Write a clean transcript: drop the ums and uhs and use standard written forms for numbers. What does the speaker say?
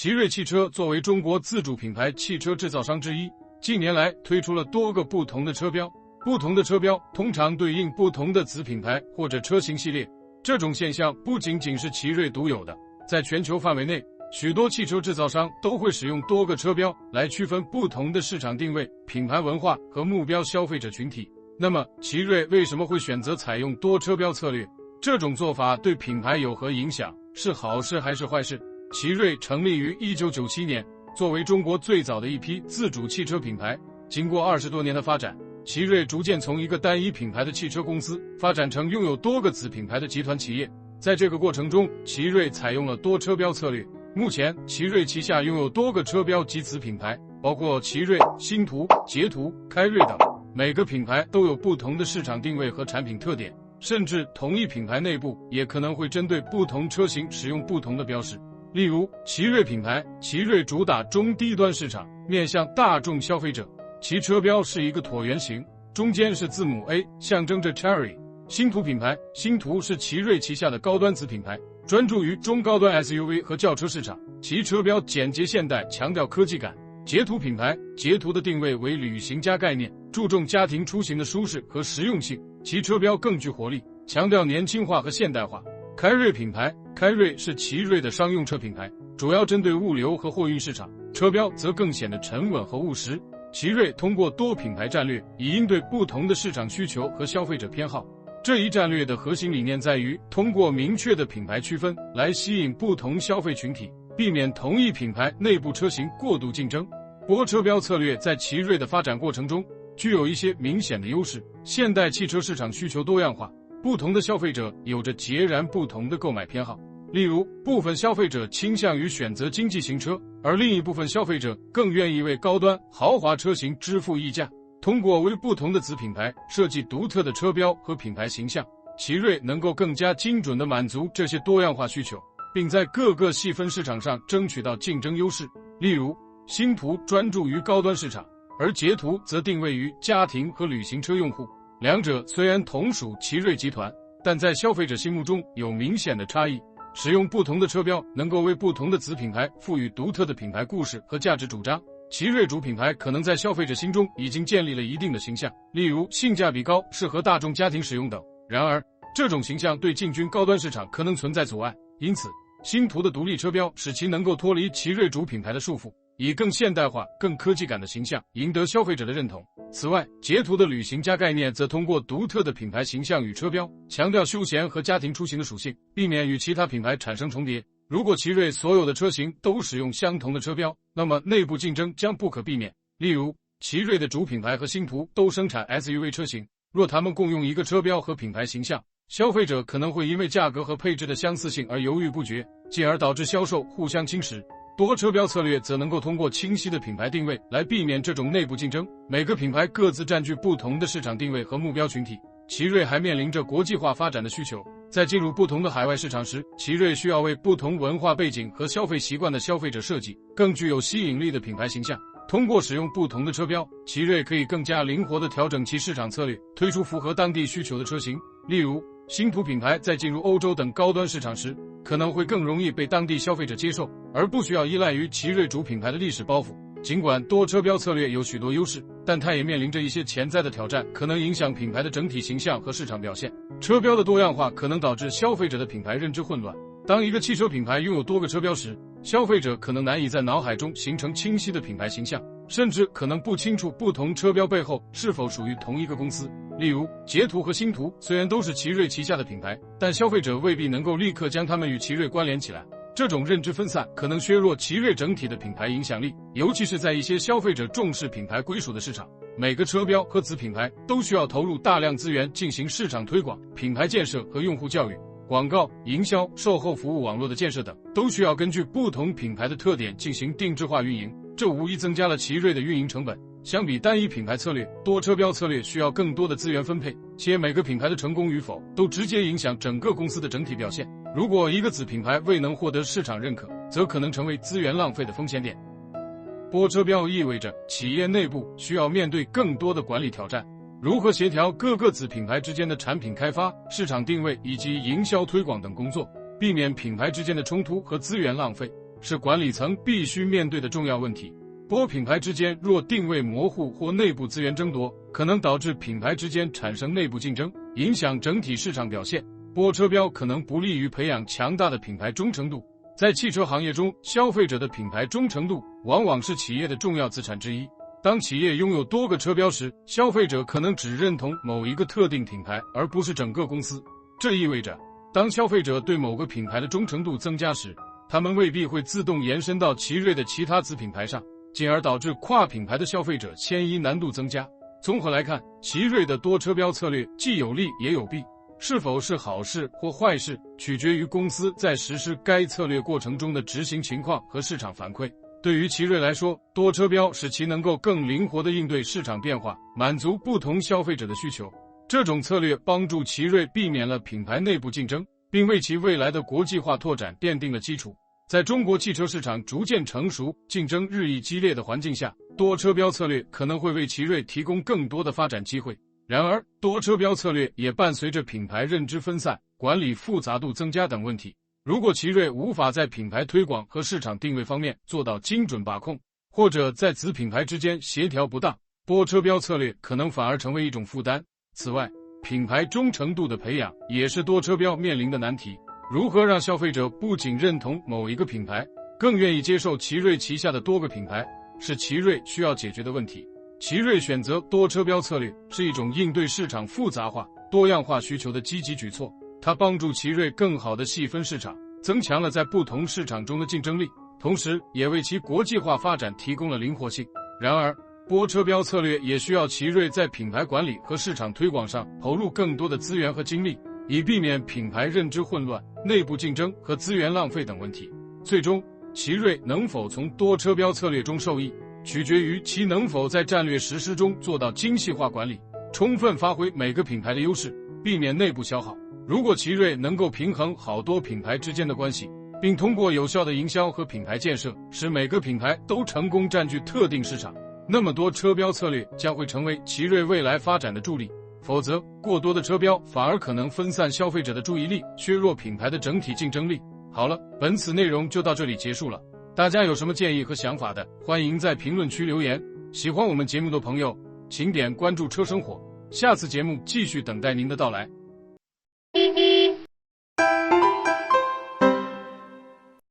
奇瑞汽车作为中国自主品牌汽车制造商之一，近年来推出了多个不同的车标，不同的车标通常对应不同的子品牌或者车型系列。这种现象不仅仅是奇瑞独有的，在全球范围内，许多汽车制造商都会使用多个车标来区分不同的市场定位、品牌文化和目标消费者群体。那么，奇瑞为什么会选择采用多车标策略？这种做法对品牌有何影响？是好事还是坏事？奇瑞成立于1997年，作为中国最早的一批自主汽车品牌，经过20多年的发展，奇瑞逐渐从一个单一品牌的汽车公司发展成拥有多个子品牌的集团企业。在这个过程中，奇瑞采用了多车标策略。目前，奇瑞旗下拥有多个车标及子品牌，包括奇瑞、星途、捷途、凯瑞等。每个品牌都有不同的市场定位和产品特点，甚至同一品牌内部也可能会针对不同车型使用不同的标识。例如，奇瑞品牌，奇瑞主打中低端市场，面向大众消费者，其车标是一个椭圆形，中间是字母 A， 象征着 Cherry。星途品牌，星途是奇瑞旗下的高端子品牌，专注于中高端 SUV 和轿车市场，其车标简洁现代，强调科技感。捷途品牌，捷途的定位为旅行家概念，注重家庭出行的舒适和实用性，其车标更具活力，强调年轻化和现代化。凯瑞品牌，凯瑞是奇瑞的商用车品牌，主要针对物流和货运市场，车标则更显得沉稳和务实。奇瑞通过多品牌战略，以应对不同的市场需求和消费者偏好。这一战略的核心理念在于通过明确的品牌区分来吸引不同消费群体，避免同一品牌内部车型过度竞争。多车标策略在奇瑞的发展过程中具有一些明显的优势。现代汽车市场需求多样化，不同的消费者有着截然不同的购买偏好。例如，部分消费者倾向于选择经济型车，而另一部分消费者更愿意为高端豪华车型支付溢价。通过为不同的子品牌设计独特的车标和品牌形象，奇瑞能够更加精准地满足这些多样化需求，并在各个细分市场上争取到竞争优势。例如，星途专注于高端市场，而捷途则定位于家庭和旅行车用户。两者虽然同属奇瑞集团，但在消费者心目中有明显的差异。使用不同的车标能够为不同的子品牌赋予独特的品牌故事和价值主张。奇瑞主品牌可能在消费者心中已经建立了一定的形象，例如性价比高，适合大众家庭使用等。然而，这种形象对进军高端市场可能存在阻碍，因此，星途的独立车标使其能够脱离奇瑞主品牌的束缚，以更现代化、更科技感的形象赢得消费者的认同。此外，捷途的旅行家概念则通过独特的品牌形象与车标，强调休闲和家庭出行的属性，避免与其他品牌产生重叠。如果奇瑞所有的车型都使用相同的车标，那么内部竞争将不可避免。例如，奇瑞的主品牌和星途都生产 SUV 车型，若他们共用一个车标和品牌形象，消费者可能会因为价格和配置的相似性而犹豫不决，进而导致销售互相侵蚀。多车标策略则能够通过清晰的品牌定位来避免这种内部竞争，每个品牌各自占据不同的市场定位和目标群体。奇瑞还面临着国际化发展的需求，在进入不同的海外市场时，奇瑞需要为不同文化背景和消费习惯的消费者设计更具有吸引力的品牌形象。通过使用不同的车标，奇瑞可以更加灵活地调整其市场策略，推出符合当地需求的车型。例如，星途品牌在进入欧洲等高端市场时，可能会更容易被当地消费者接受，而不需要依赖于奇瑞主品牌的历史包袱。尽管多车标策略有许多优势，但它也面临着一些潜在的挑战，可能影响品牌的整体形象和市场表现。车标的多样化可能导致消费者的品牌认知混乱。当一个汽车品牌拥有多个车标时，消费者可能难以在脑海中形成清晰的品牌形象，甚至可能不清楚不同车标背后是否属于同一个公司。例如，捷途和星途虽然都是奇瑞旗下的品牌，但消费者未必能够立刻将它们与奇瑞关联起来。这种认知分散可能削弱奇瑞整体的品牌影响力，尤其是在一些消费者重视品牌归属的市场。每个车标和子品牌都需要投入大量资源进行市场推广、品牌建设和用户教育。广告、营销、售后服务网络的建设等，都需要根据不同品牌的特点进行定制化运营，这无疑增加了奇瑞的运营成本。相比单一品牌策略，多车标策略需要更多的资源分配，且每个品牌的成功与否都直接影响整个公司的整体表现。如果一个子品牌未能获得市场认可，则可能成为资源浪费的风险点。多车标意味着企业内部需要面对更多的管理挑战。如何协调各个子品牌之间的产品开发、市场定位以及营销推广等工作，避免品牌之间的冲突和资源浪费。是管理层必须面对的重要问题。多品牌之间若定位模糊或内部资源争夺，可能导致品牌之间产生内部竞争，影响整体市场表现。多车标可能不利于培养强大的品牌忠诚度。在汽车行业中，消费者的品牌忠诚度往往是企业的重要资产之一。当企业拥有多个车标时，消费者可能只认同某一个特定品牌，而不是整个公司。这意味着，当消费者对某个品牌的忠诚度增加时，他们未必会自动延伸到奇瑞的其他子品牌上，进而导致跨品牌的消费者迁移难度增加。综合来看，奇瑞的多车标策略既有利也有弊，是否是好事或坏事，取决于公司在实施该策略过程中的执行情况和市场反馈。对于奇瑞来说，多车标使其能够更灵活地应对市场变化，满足不同消费者的需求。这种策略帮助奇瑞避免了品牌内部竞争，并为其未来的国际化拓展奠定了基础。在中国汽车市场逐渐成熟、竞争日益激烈的环境下，多车标策略可能会为奇瑞提供更多的发展机会。然而，多车标策略也伴随着品牌认知分散、管理复杂度增加等问题。如果奇瑞无法在品牌推广和市场定位方面做到精准把控，或者在子品牌之间协调不当，多车标策略可能反而成为一种负担。此外，品牌忠诚度的培养也是多车标面临的难题。如何让消费者不仅认同某一个品牌，更愿意接受奇瑞旗下的多个品牌，是奇瑞需要解决的问题。奇瑞选择多车标策略是一种应对市场复杂化、多样化需求的积极举措，它帮助奇瑞更好地细分市场，增强了在不同市场中的竞争力，同时也为其国际化发展提供了灵活性。然而，多车标策略也需要奇瑞在品牌管理和市场推广上投入更多的资源和精力，以避免品牌认知混乱、内部竞争和资源浪费等问题。最终，奇瑞能否从多车标策略中受益，取决于其能否在战略实施中做到精细化管理，充分发挥每个品牌的优势，避免内部消耗。如果奇瑞能够平衡好多品牌之间的关系，并通过有效的营销和品牌建设，使每个品牌都成功占据特定市场，那么多车标策略将会成为奇瑞未来发展的助力。否则，过多的车标反而可能分散消费者的注意力，削弱品牌的整体竞争力。好了，本次内容就到这里结束了。大家有什么建议和想法的，欢迎在评论区留言。喜欢我们节目的朋友，请点关注车生活，下次节目继续等待您的到来。